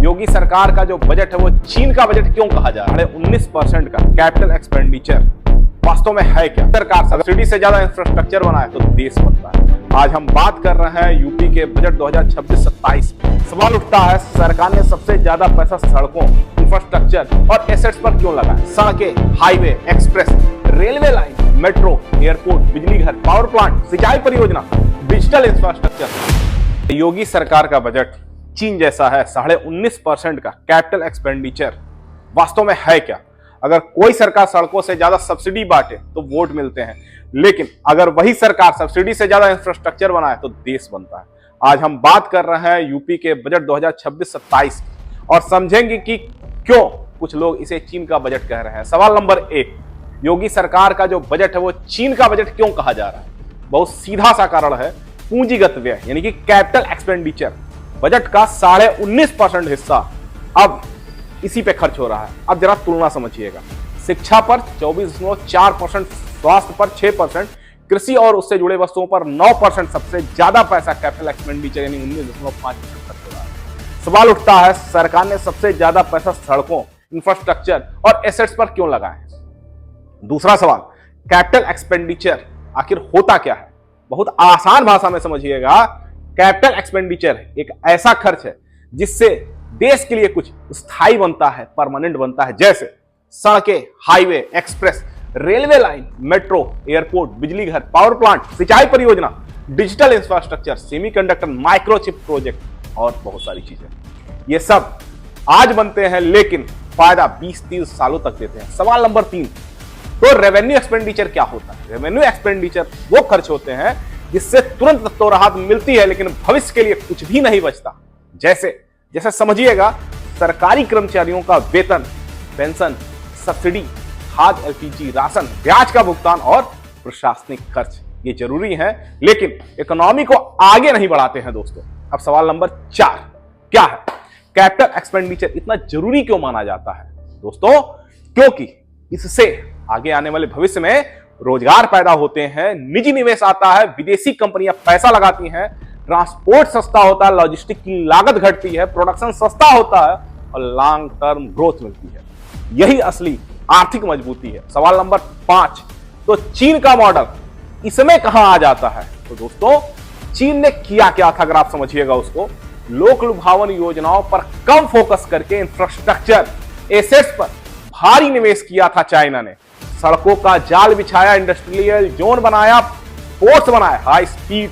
योगी सरकार का जो बजट है वो चीन का बजट क्यों कहा जा रहा है? 19% का कैपिटल एक्सपेंडिचर वास्तव में है क्या? सरकार सब्सिडी से ज्यादा इंफ्रास्ट्रक्चर बनाए तो देश बनता है। आज हम बात कर रहे हैं यूपी के बजट 2026-27। सवाल उठता है, सरकार ने सबसे ज्यादा पैसा सड़कों, इंफ्रास्ट्रक्चर और एसेट्स पर क्यों लगाया? सड़कें, highway, express, railway line, metro, airport, बिजली घर, पावर प्लांट, सिंचाई परियोजना, डिजिटल इंफ्रास्ट्रक्चर। योगी सरकार का बजट चीन जैसा है। 19.5% का कैपिटल एक्सपेंडिचर वास्तव में है क्या? अगर कोई सरकार सड़कों से ज्यादा सब्सिडी बांटे तो वोट मिलते हैं, लेकिन अगर वही सरकार सब्सिडी से ज्यादा इंफ्रास्ट्रक्चर बनाए तो देश बनता है। आज हम बात कर रहे हैं यूपी के बजट 2026-27 और समझेंगे कि क्यों कुछ लोग इसे चीन का बजट कह रहे हैं। सवाल नंबर 1, योगी सरकार का जो बजट है वो चीन का बजट क्यों कहा जा रहा है? बहुत सीधा सा कारण है, पूंजीगत व्यय यानी कि कैपिटल एक्सपेंडिचर। बजट का 19.5% हिस्सा अब इसी पे खर्च हो रहा है। अब जरा तुलना समझिएगा, शिक्षा पर 24.4%, स्वास्थ्य पर 6%, कृषि और उससे जुड़े वस्तुओं पर 9%, सबसे ज्यादा पैसा कैपिटल एक्सपेंडिचर यानी 19.5% खर्च हो रहा है। सवाल उठता है, सरकार ने सबसे ज्यादा पैसा सड़कों, इंफ्रास्ट्रक्चर और एसेट्स पर क्यों लगाया है? दूसरा सवाल, कैपिटल एक्सपेंडिचर आखिर होता क्या है? बहुत आसान भाषा में समझिएगा, कैपिटल एक्सपेंडिचर एक ऐसा खर्च है जिससे देश के लिए कुछ स्थायी बनता है, परमानेंट बनता है, जैसे सड़कें, highway, express, railway line, metro, airport, बिजली घर, पावर प्लांट, सिंचाई परियोजना, digital infrastructure, semiconductor, microchip project और बहुत सारी चीजें। ये सब आज बनते हैं लेकिन फायदा 20-30 सालों तक देते हैं। सवाल नंबर 3, तो रेवेन्यू एक्सपेंडिचर क्या होता है? रेवेन्यू एक्सपेंडिचर वो खर्च होते हैं जिससे तुरंत तो राहत मिलती है लेकिन भविष्य के लिए कुछ भी नहीं बचता। जैसे समझिएगा, सरकारी कर्मचारियों का वेतन, पेंशन, सब्सिडी, खाद, एलपीजी, राशन, ब्याज का भुगतान और प्रशासनिक खर्च। ये जरूरी है लेकिन इकोनॉमी को आगे नहीं बढ़ाते हैं दोस्तों। अब सवाल नंबर 4 क्या है? कैपिटल एक्सपेंडिचर इतना जरूरी क्यों माना जाता है? दोस्तों, क्योंकि इससे आगे आने वाले भविष्य में रोजगार पैदा होते हैं, निजी निवेश आता है, विदेशी कंपनियां पैसा लगाती हैं, ट्रांसपोर्ट सस्ता होता है, लॉजिस्टिक की लागत घटती है, प्रोडक्शन सस्ता होता है और लॉन्ग टर्म ग्रोथ मिलती है। यही असली आर्थिक मजबूती है। सवाल नंबर 5, तो चीन का मॉडल इसमें कहां आ जाता है? तो दोस्तों, चीन ने किया क्या था अगर आप समझिएगा उसको, लोक लुभावन योजनाओं पर कम फोकस करके इंफ्रास्ट्रक्चर, एसेट्स पर भारी निवेश किया था चाइना ने। सड़कों का जाल बिछाया, इंडस्ट्रियल जोन बनाया, पोर्ट्स बनाए, हाई स्पीड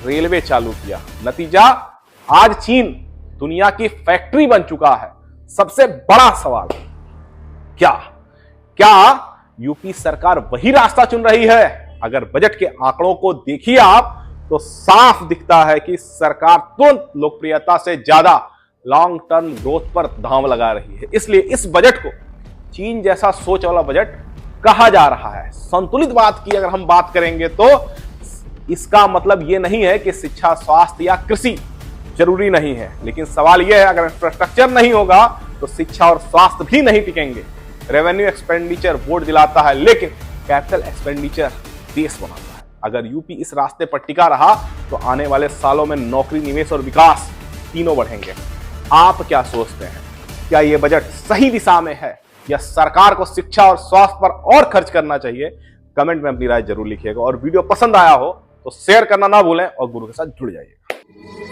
रेलवे चालू किया। नतीजा, आज चीन दुनिया की फैक्ट्री बन चुका है। सबसे बड़ा सवाल, क्या यूपी सरकार वही रास्ता चुन रही है? अगर बजट के आंकड़ों को देखिए आप तो साफ दिखता है कि सरकार तुरंत लोकप्रियता से ज्यादा लॉन्ग टर्म ग्रोथ पर दांव लगा रही है। इसलिए इस बजट को चीन जैसा सोच वाला बजट कहा जा रहा है। संतुलित बात की अगर हम बात करेंगे तो इसका मतलब यह नहीं है कि शिक्षा, स्वास्थ्य या कृषि जरूरी नहीं है, लेकिन सवाल यह है, अगर इंफ्रास्ट्रक्चर नहीं होगा तो शिक्षा और स्वास्थ्य भी नहीं टिकेंगे। रेवेन्यू एक्सपेंडिचर वोट दिलाता है लेकिन कैपिटल एक्सपेंडिचर देश बनाता है। अगर यूपी इस रास्ते पर टिका रहा तो आने वाले सालों में नौकरी, निवेश और विकास तीनों बढ़ेंगे। आप क्या सोचते हैं? क्या यह बजट सही दिशा में है या सरकार को शिक्षा और स्वास्थ्य पर और खर्च करना चाहिए? कमेंट में अपनी राय जरूर लिखिएगा और वीडियो पसंद आया हो तो शेयर करना ना भूलें और गुरु के साथ जुड़ जाइएगा।